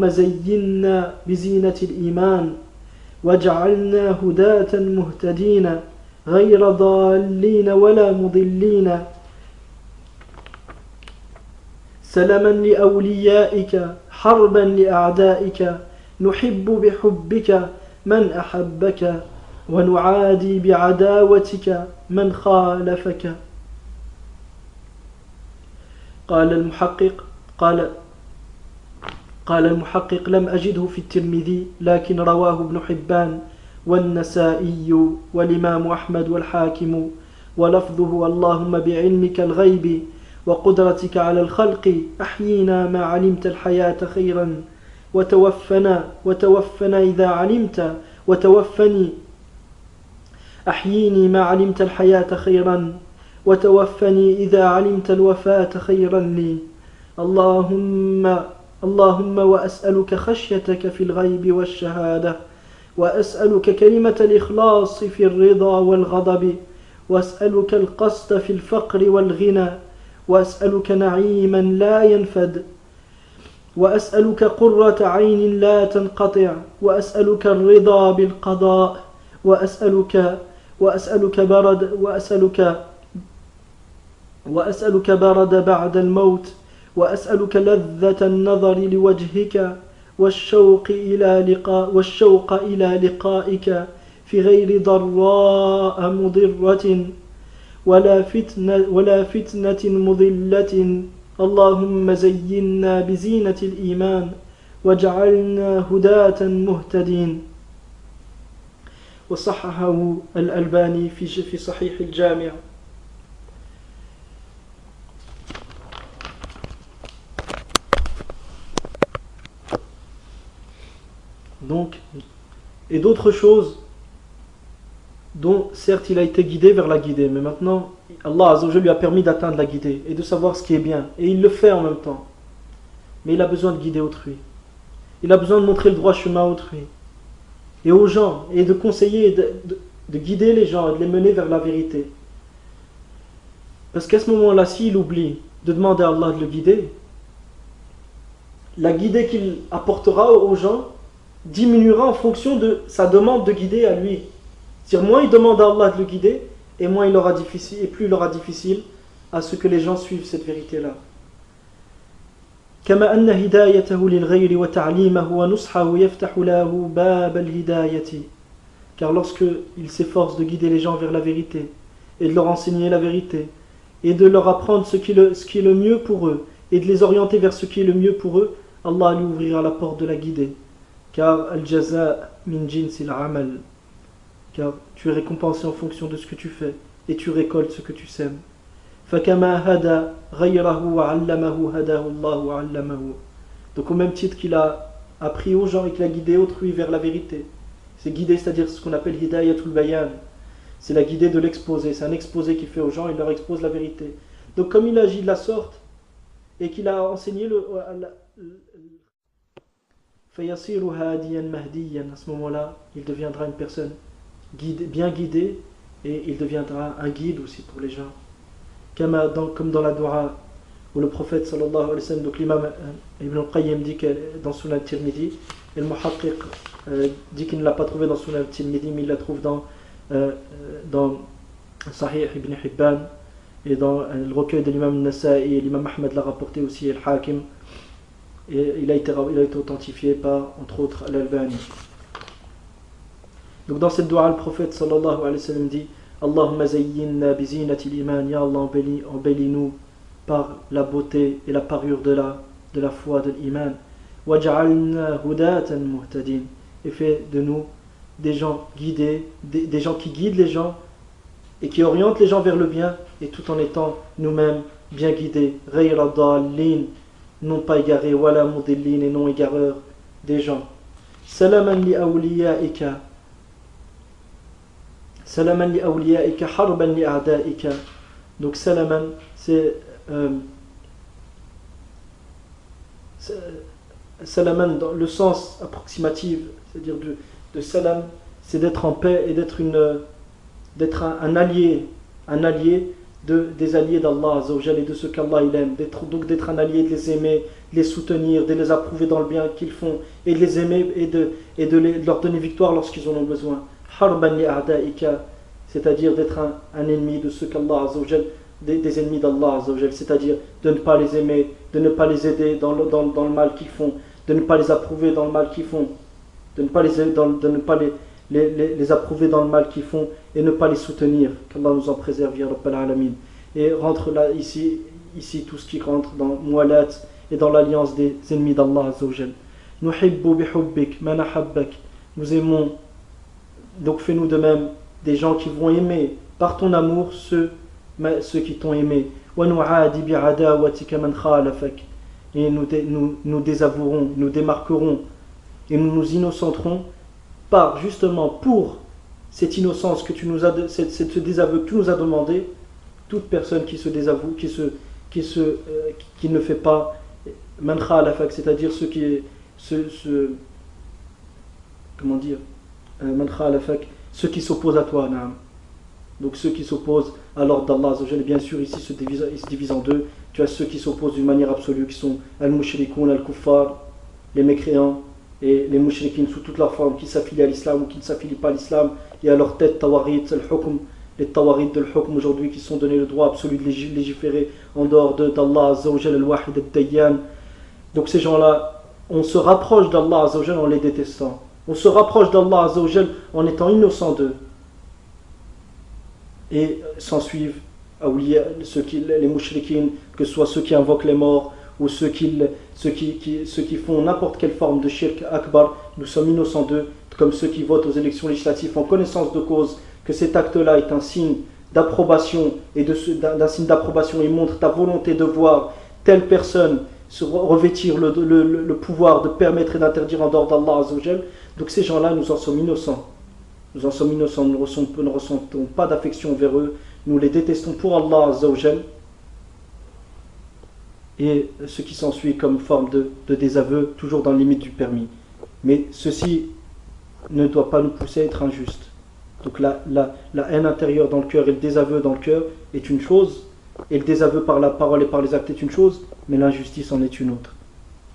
زينا بزينة الإيمان واجعلنا هداة مهتدين غير ضالين ولا مضلين سلما لأوليائك حربا لأعدائك نحب بحبك من أحبك ونعادي بعداوتك من خالفك. قال المحقق لم أجده في الترمذي لكن رواه ابن حبان والنسائي والإمام أحمد والحاكم ولفظه اللهم بعلمك الغيب وقدرتك على الخلق أحيينا ما علمت الحياة خيرا وتوفنا إذا علمت وتوفني أحييني ما علمت الحياة خيرا وتوفني إذا علمت الوفاة خيرا لي. اللهم وأسألك خشيتك في الغيب والشهادة وأسألك كلمة الإخلاص في الرضا والغضب وأسألك القصد في الفقر والغنى وأسألك نعيما لا ينفد وأسألك قرة عين لا تنقطع وأسألك الرضا بالقضاء وأسألك برد بعد الموت وأسألك لذة النظر لوجهك والشوق إلى لقائك في غير ضراء مضرة ولا فتنة مضلة. اللهم زينا بزينة الإيمان واجعلنا هداة مهتدين. وصححه الألباني في صحيح الجامع. Donc, et d'autres choses dont certes il a été guidé vers la guidée, mais maintenant Allah Azza wa Jalla lui a permis d'atteindre la guidée et de savoir ce qui est bien, et il le fait en même temps, mais il a besoin de guider autrui, il a besoin de montrer le droit chemin à autrui et aux gens, et de conseiller de guider les gens et de les mener vers la vérité. Parce qu'à ce moment-là, s'il oublie de demander à Allah de le guider, la guidée qu'il apportera aux gens diminuera en fonction de sa demande de guider à lui. C'est-à-dire, moins il demande à Allah de le guider, et moins il aura difficile, et plus il aura difficile à ce que les gens suivent cette vérité-là. كما أن هدايته للغير وتعليمه ونصحه يفتح له باب الهداية. Car lorsque il s'efforce de guider les gens vers la vérité et de leur enseigner la vérité et de leur apprendre ce qui est le mieux pour eux et de les orienter vers ce qui est le mieux pour eux, Allah lui ouvrira la porte de la guider. Car al-jaza min jinsil amal. Car tu es récompensé en fonction de ce que tu fais et tu récoltes ce que tu sèmes. فَكَمَا هَدَى غَيْرَهُ وَعَلَّمَهُ هَدَاهُ اللَّهُ وَعَلَّمَهُ. Donc au même titre qu'il a appris aux gens et qu'il a guidé autrui vers la vérité. C'est guider, c'est-à-dire ce qu'on appelle hidayatul bayan. C'est la guidée de l'exposé. C'est un exposé qu'il fait aux gens, il leur expose la vérité. Donc comme il agit de la sorte et qu'il a enseigné فَيَصِيرُ هَادِيًا مَهْدِيًا. À ce moment-là, il deviendra une personne bien guidée et il deviendra un guide aussi pour les gens. Comme dans la dua où le prophète sallallahu alayhi wa sallam, donc l'imam Ibn al-Qayyim dit que dans Sunan al-Tirmidhi, et le Muhaqqiq dit qu'il ne l'a pas trouvé dans Sunan al-Tirmidhi, mais il la trouve dans Sahih Ibn Hibban et dans le recueil de l'imam al-Nasa'i, et l'imam Ahmed l'a rapporté aussi, et le Hakim, et il a été authentifié par entre autres al-Albani. Donc dans cette dua, le prophète sallallahu alayhi wa sallam dit: Allahumma zayyinna bizinatil iman, ya Allah, embellis-nous par la beauté et la parure de la foi, de l'iman. Waj'alna hudatan muhtadin, et fais de nous des gens guidés, des gens qui guident les gens et qui orientent les gens vers le bien, et tout en étant nous-mêmes bien guidés. Ghayra dallin, non pas égarés, wala mudillin, et non égareurs des gens. Salaman li awliyaika. Salaman li awliyaika harban li a'daika. Donc salaman, c'est salaman dans le sens approximatif, c'est-à-dire de salam, c'est d'être en paix et d'être un allié des alliés d'Allah Azza wa Jalla et de ce qu'Allah il aime, donc d'être un allié, de les aimer, de les soutenir, de les approuver dans le bien qu'ils font, et de les aimer et de leur donner victoire lorsqu'ils en ont besoin. Harban li a'daika, c'est-à-dire d'être un ennemi de ce qu'Allah Azza wa Jalla, des ennemis d'Allah Azza wa Jalla, c'est-à-dire de ne pas les aimer, de ne pas les aider dans le mal qu'ils font, de ne pas les approuver dans le mal qu'ils font, de ne pas les approuver dans le mal qu'ils font et ne pas les soutenir. Qu'Allah nous en préserve, ya Rabbal Alamin. Et rentre là, ici tout ce qui rentre dans Mualat et dans l'alliance des ennemis d'Allah Azza wa Jalla. Nuhibbu bihubbik man ahabbak. Nous aimons, donc fais-nous de même des gens qui vont aimer par ton amour ceux qui t'ont aimé. Wa nu'adi bi'adawatika man khalafak. Et nous désavouerons, nous démarquerons et nous nous innocenterons justement pour cette innocence que tu nous as, ce désaveu que tu nous as demandé. Toute personne qui se désavoue, qui ne fait pas man khalafak, c'est-à-dire man khalafak, ceux qui s'opposent à toi, naam. Donc ceux qui s'opposent à l'ordre d'Allah Azza wa Jalla, bien sûr ici ils se divisent en deux. Tu as ceux qui s'opposent d'une manière absolue, qui sont al-mushrikoun, al-kuffar, les mécréants, et les mushrikins sous toutes leurs formes, qui s'affilient à l'islam ou qui ne s'affilient pas à l'islam, et à leur tête tawarit, al-hukm, les tawarit de l'hukm aujourd'hui qui sont donnés le droit absolu de légiférer en dehors d'Allah Azza wa Jalla, al-wahid al-dayyan. Donc ces gens-là, on se rapproche d'Allah Azza wa Jalla en les détestant, on se rapproche d'Allah Azza wa Jalla en étant innocent d'eux, et s'en suivent les mushrikines, que ce soit ceux qui invoquent les morts ou ceux qui font n'importe quelle forme de shirk akbar. Nous sommes innocents d'eux, comme ceux qui votent aux élections législatives en connaissance de cause que cet acte-là est un signe d'approbation, et d'un signe d'approbation, il montre ta volonté de voir telle personne se revêtir le pouvoir de permettre et d'interdire en dehors d'Allah Azza wa Jal. Donc ces gens-là, nous en sommes innocents. Nous en sommes innocents, nous ne ressentons pas d'affection vers eux, nous les détestons pour Allah Azza wa Jal, et ce qui s'ensuit comme forme de désaveu, toujours dans la limite du permis. Mais ceci ne doit pas nous pousser à être injustes. Donc la haine intérieure dans le cœur et le désaveu dans le cœur est une chose, et le désaveu par la parole et par les actes est une chose, mais l'injustice en est une autre.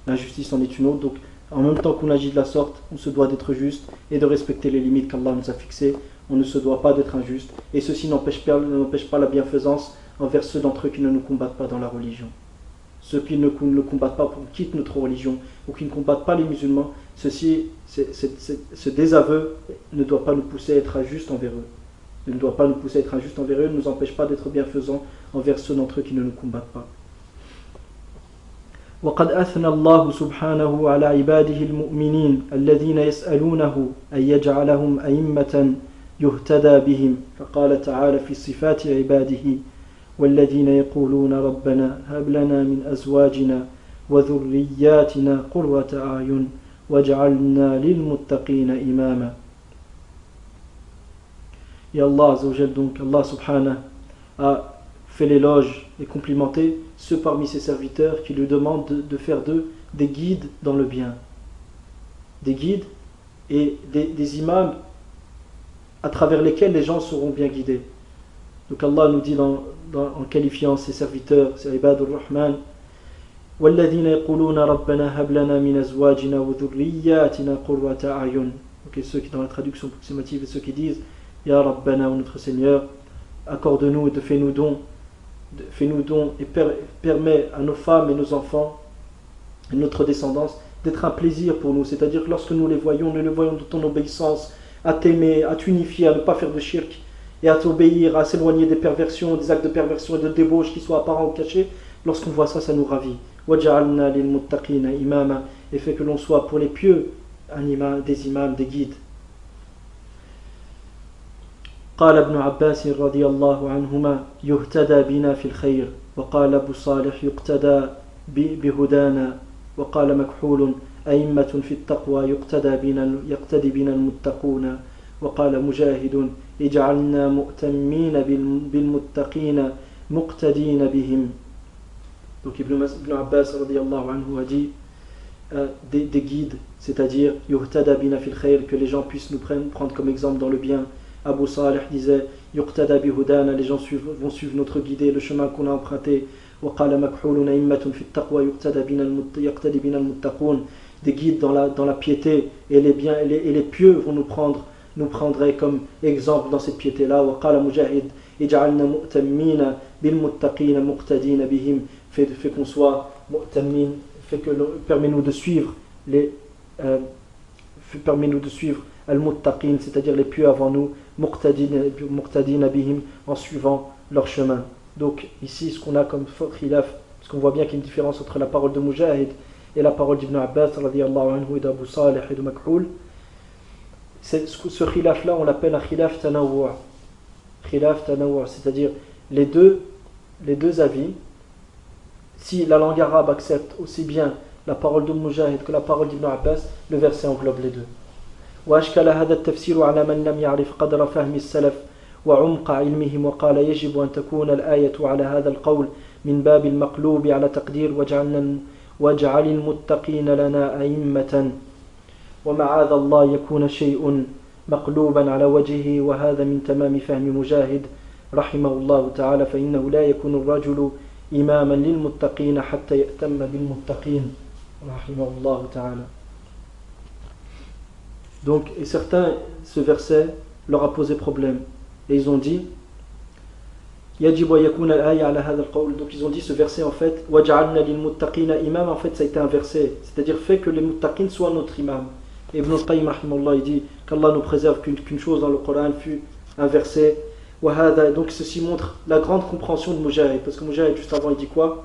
L'injustice en est une autre. Donc en même temps qu'on agit de la sorte, on se doit d'être juste et de respecter les limites qu'Allah nous a fixées. On ne se doit pas d'être injuste, et ceci n'empêche pas la bienfaisance envers ceux d'entre eux qui ne nous combattent pas dans la religion. Ceux qui ne combattent pas, quittent notre religion, ou qui ne combattent pas les musulmans, ce désaveu ne doit pas nous pousser à être injustes envers eux. Il ne doit pas nous pousser à être injustes envers eux, ne nous empêche pas d'être bienfaisants envers ceux d'entre eux qui ne nous combattent pas. وقد أثنى الله سبحانه على عباده المؤمنين الذين يسألونه أن يجعلهم أئمة يهتدى بهم فقال تعالى في صفات عباده والذين يقولون ربنا هب لنا من أزواجنا وذرياتنا قرة أعين واجعلنا للمتقين إماما. Et Allah Azzawajal, donc Allah subhanahu a fait l'éloge et complimenté ceux parmi ses serviteurs qui lui demandent de faire d'eux des guides dans le bien, des guides et des imams à travers lesquels les gens seront bien guidés. Donc Allah nous dit en qualifiant ses serviteurs, ses ibadur rahman, وَالَّذِينَ يَقُولُونَ رَبَّنَا هَبْ لَنَا مِنْ أَزْوَاجِنَا وَذُرِّيَّاتِنَا قُرَّةَ أَعْيُنٍ. Donc ceux qui dans la traduction approximative et ceux qui disent Ya Rabbana, ou notre Seigneur, accorde-nous et fais-nous don et permets à nos femmes et nos enfants et notre descendance d'être un plaisir pour nous. C'est-à-dire que lorsque nous les voyons de ton obéissance, à t'aimer, à t'unifier, à ne pas faire de shirk et à t'obéir, à s'éloigner des perversions, des actes de perversion et de débauche qui soient apparents ou cachés. Lorsqu'on voit ça, ça nous ravit. وَجَعَلْنَا لِلْمُتَّقِينَ إِمَامًا, et fait que l'on soit pour les pieux des imams, des guides. قال ابن عباس رضي الله عنهما يهتدى بنا في الخير وقال أبو صالح يقتدى بهدانا وقال مكحول أئمة في التقوى يقتدي بنا المتقون وقال مجاهد اجعلنا مؤتمين بالمتقين مقتدين بهم. Donc Ibn Abbas radiyallahu anhu a dit des guides, c'est-à-dire yuhtada bina fil khayr, que les gens puissent nous prendre comme exemple dans le bien. Abu Salih disait yuqtada bihudana, les gens vont suivre notre guidée, le chemin qu'on a emprunté. وقال مكحول أئمة في التقوى يقتدي بنا المتقون, des guides dans la piété et les biens et les pieux vont nous prendraient comme exemple dans cette piété là. وقال مجاهد اجعلنا مؤتمين بالمتقين مقتدين بهم, fait qu'on soit mu'tammin, permets-nous de suivre permets-nous de suivre al-muttaqin, c'est-à-dire les pieux avant nous, muqtadin bihim, en suivant leur chemin. Donc ici ce qu'on a comme khilaf, parce qu'on voit bien qu'il y a une différence entre la parole de Mujahid et la parole d'Ibn Abbas radiyallahu anhu et d'Abu Salih et de Makhoul, ce khilaf là on l'appelle un khilaf tanawwu', c'est-à-dire les deux avis. Si la langue arabe accepte aussi bien la parole de Mujahid que la parole d'Ibn Abbas, le verset englobe les deux. وأشكل هذا التفسير على من لم يعرف قدر فهم السلف وعمق علمهم وقال يجب أن تكون الآية على هذا القول من باب المقلوب على تقدير واجعل المتقين لنا أئمة ومعاذ الله يكون شيء مقلوبا على وجهه وهذا من تمام فهم مجاهد رحمه الله تعالى فإنه لا يكون الرجل إماما للمتقين حتى يأتم بالمتقين رحمه الله تعالى. Donc, et certains, ce verset leur a posé problème. Et ils ont dit, يجب أن يكون الآية على هذا القول. Donc ils ont dit ce verset en fait, وَجَعَلْنَا لِلْمُتَّقِينَ إِمَامًا, en fait ça a été inversé. C'est-à-dire fait que les muttaqin soient notre imam. Et Ibn al-Qayyim rahimahullah il dit qu'Allah nous préserve qu'une chose dans le Coran fut inversée. Donc ceci montre la grande compréhension de Mujahid. Parce que Mujahid juste avant il dit quoi?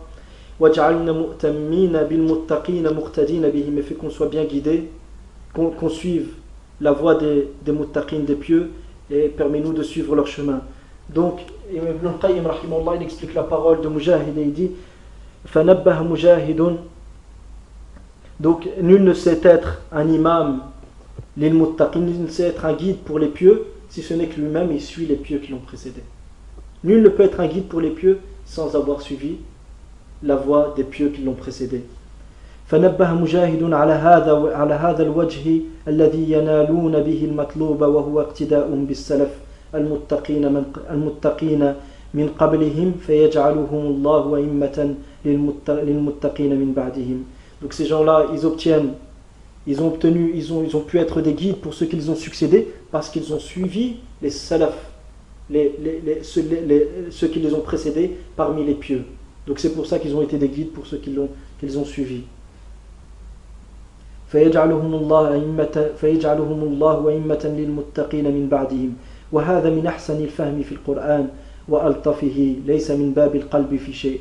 وَجَعَلْنَا مُؤْتَمِّينَ بِالْمُتَّقِينَ مُقْتَدِينَ بِهِمْ, mais fait qu'on soit bien guidé, qu'on suive la voie des muttaqin, des pieux, et permets-nous de suivre leur chemin. Donc Ibn al-Qayyim rahimahullah il explique la parole de Mujahid et il dit فَنَبَّهَ مُجَاهِدٌ, donc nul ne sait être un imam lil muttaqin, nul ne sait être un guide pour les pieux si ce n'est que lui-même il suit les pieux qui l'ont précédé. Nul ne peut être un guide pour les pieux sans avoir suivi la voie des pieux qui l'ont précédé. فنبه مجاهد على هذا الوجه الذي ينالون به المطلوب وهو اقتداء بالسلف المتقين من قبلهم فيجعلهم الله أئمة للمتقين من بعدهم. Donc ces gens-là, ils ont pu être des guides pour ceux qu'ils ont succédé parce qu'ils ont suivi les salaf, ceux qui les ont précédés parmi les pieux. Donc c'est pour ça qu'ils ont été des guides pour ceux qu'ils ont suivis. فيجعلهم الله أئمة للمتقين من بعدهم وهذا من أحسن الفهم في القرآن وألطفه ليس من باب القلب في شيء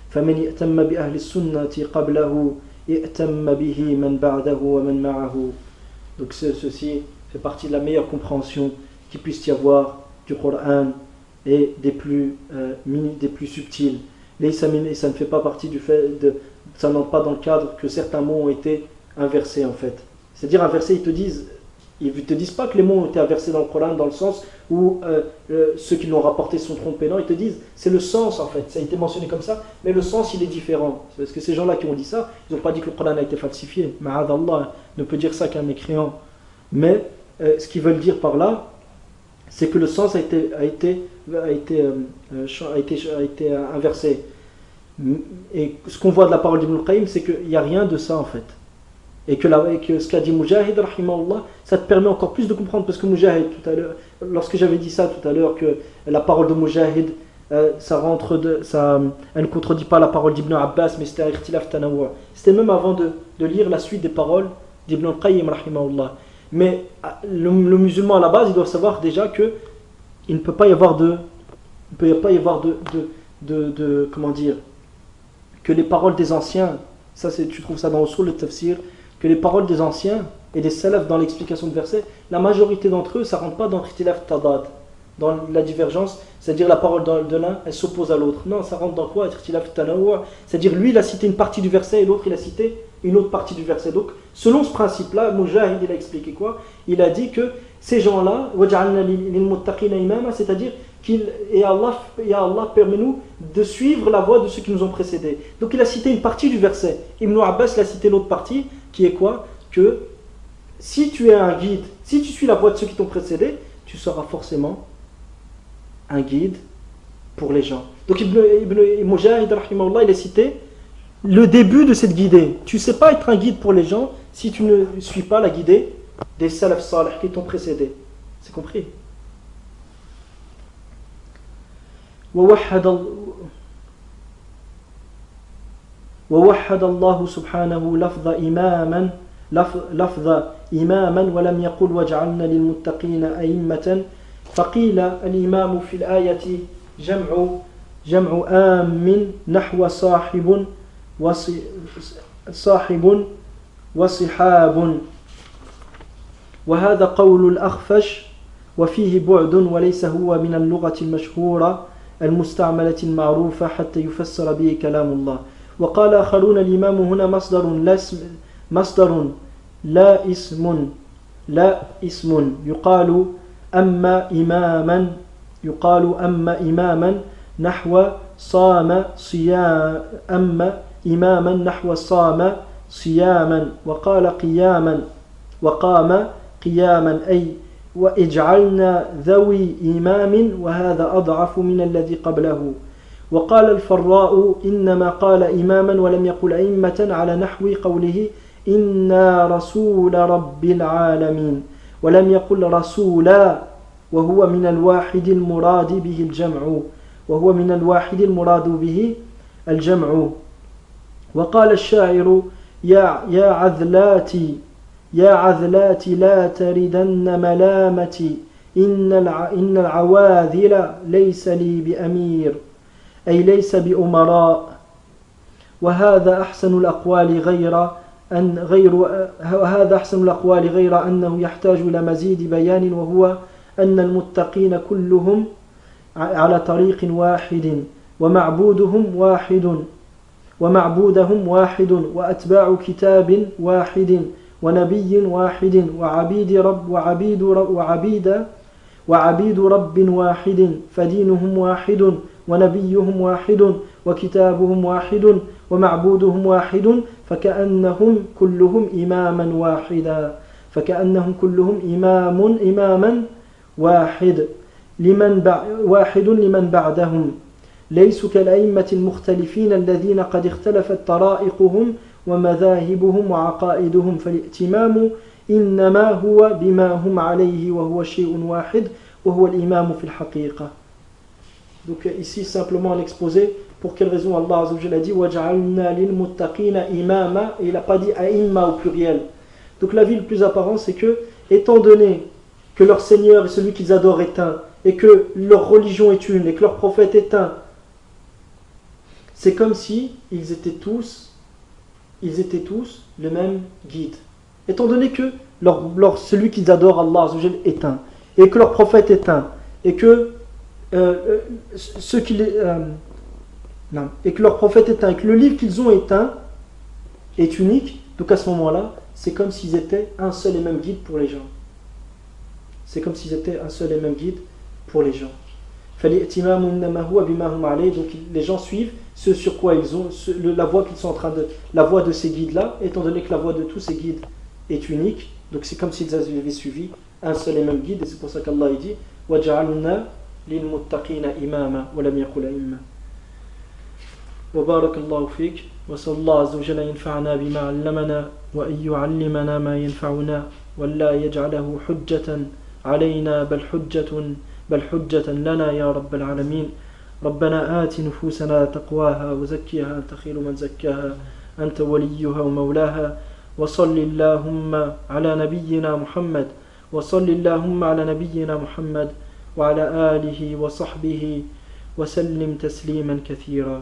فمن ائتم بأهل السنة قبله ائتم به من بعده ومن معه. Donc ceci fait partie de la meilleure compréhension qu'il puisse y avoir du Coran et des plus subtils. Et ça ne fait pas partie du fait ça n'entre pas dans le cadre que certains mots ont été inversés en fait. C'est-à-dire inversés, ils te disent pas que les mots ont été inversés dans le Coran dans le sens où ceux qui l'ont rapporté sont trompés. Non, ils te disent c'est le sens en fait. Ça a été mentionné comme ça, mais le sens il est différent. C'est parce que ces gens-là qui ont dit ça, ils n'ont pas dit que le Coran a été falsifié. Ma'adallah ne peut dire ça qu'un mécréant. Mais ce qu'ils veulent dire par là, c'est que le sens a été inversé. Et ce qu'on voit de la parole d'Ibn al-Qayyim, c'est qu'il n'y a rien de ça en fait. Et que ce qu'a dit Mujahid, rahimahullah, ça te permet encore plus de comprendre. Parce que Mujahid, tout à l'heure, lorsque j'avais dit ça tout à l'heure, que la parole de Mujahid, elle ne contredit pas la parole d'Ibn Abbas, mais c'était un ikhtilaf tanawwu'. C'était même avant de lire la suite des paroles d'Ibn al-Qayyim, rahimahullah. Mais le musulman à la base, il doit savoir déjà que il ne peut pas y avoir comment dire, que les paroles des anciens, ça tu trouves ça dans le Usul al-Tafsir, que les paroles des anciens et des salafs dans l'explication de versets, la majorité d'entre eux, ça ne rentre pas dans l'ikhtilaf tadad, dans la divergence, c'est-à-dire la parole de l'un, elle s'oppose à l'autre. Non, ça rentre dans quoi? Ikhtilaf tanawwu', c'est-à-dire lui, il a cité une partie du verset et l'autre, il a cité une autre partie du verset. Donc, selon ce principe-là, Mujahid, il a expliqué quoi? Il a dit que ces gens-là, c'est-à-dire Allah permet-nous de suivre la voie de ceux qui nous ont précédés. Donc il a cité une partie du verset. Ibn Abbas l'a cité l'autre partie, qui est quoi? Que si tu es un guide, si tu suis la voie de ceux qui t'ont précédé, tu seras forcément un guide pour les gens. Donc Ibn Mujahid, rahimahullah, il a cité le début de cette guidée. Tu ne sais pas être un guide pour les gens si tu ne suis pas la guidée des salaf salih qui t'ont précédé. C'est compris? ووحد الله سبحانه لفظ إماما ولم يقل وجعلنا للمتقين أئمة فقيل الإمام في الآية جمع آم نحو صاحب وصحاب وهذا قول الأخفش وفيه بعد وليس هو من اللغة المشهورة المستعملة المعروفة حتى يفسر به كلام الله. وقال آخرون الإمام هنا مصدر لا اسم يقال أما إماما نحو صام صياما وقام قياما أي وإجعلنا ذوي إمام وهذا أضعف من الذي قبله. وقال الفراء إنما قال إماما ولم يقل أئمة على نحو قوله إنا رسول رب العالمين ولم يقل رسولا وهو من الواحد المراد به الجمع وقال الشاعر يا عذلاتي لا تردن ملامتي إن العواذل ليس لي بأمير أي ليس بأمراء وهذا أحسن الأقوال غير أنه يحتاج إلى مزيد بيان وهو أن المتقين كلهم على طريق واحد ومعبودهم واحد وأتباع كتاب واحد ونبي واحد وعبيد رب واحد فدينهم واحد ونبيهم واحد وكتابهم واحد ومعبودهم واحد فكأنهم كلهم إماما واحدا فكأنهم كلهم إماما واحد واحد لمن بعدهم ليسوا كالأئمة المختلفين الذين قد اختلفت طرائقهم ومذاهبهم وعقائدهم فالائتمام إنما هو بما هم عليه وهو شيء واحد وهو الإمام في الحقيقة. Donc ici simplement l'exposé pour quelle raison Allah Azza wa Jalla a dit وَجَعَلْنَا لِلْمُتَّقِينَ إِمَامًا et il n'a pas dit aïmma au pluriel. Donc la vie le plus apparent c'est que étant donné que leur Seigneur et celui qu'ils adorent est un et que leur religion est une et que leur prophète est un, c'est comme si ils étaient tous le même guide. Étant donné que celui qu'ils adorent, Allah Azza wa Jalla, est un, et que leur prophète est un, et que et que leur prophète est un, et que le livre qu'ils ont est unique, donc à ce moment-là, c'est comme s'ils étaient un seul et même guide pour les gens. C'est comme s'ils étaient un seul et même guide pour les gens. Donc les gens suivent ce sur quoi ils ont, la voie qu'ils sont en train de, la voie de ces guides-là, étant donné que la voie de tous ces guides est unique, donc c'est comme s'ils avaient suivi un seul et même guide, et c'est pour ça qu'Allah dit وَجَعَلْنَا لِلْمُتَّقِينَ إِمَامًا وَلَمْ يَقُلْ أَئِمَّةً. وبارك الله فيك وصلى الله عز وجل ينفعنا بما علمنا وأن يعلمنا ما ينفعنا ولا يجعله حجة علينا بل حجة لنا يا رب العالمين. ربنا آت نفوسنا تقواها وزكيها أنت خير من زكاها أنت وليها ومولاها وصل اللهم على نبينا محمد وعلى آله وصحبه وسلم تسليما كثيرا.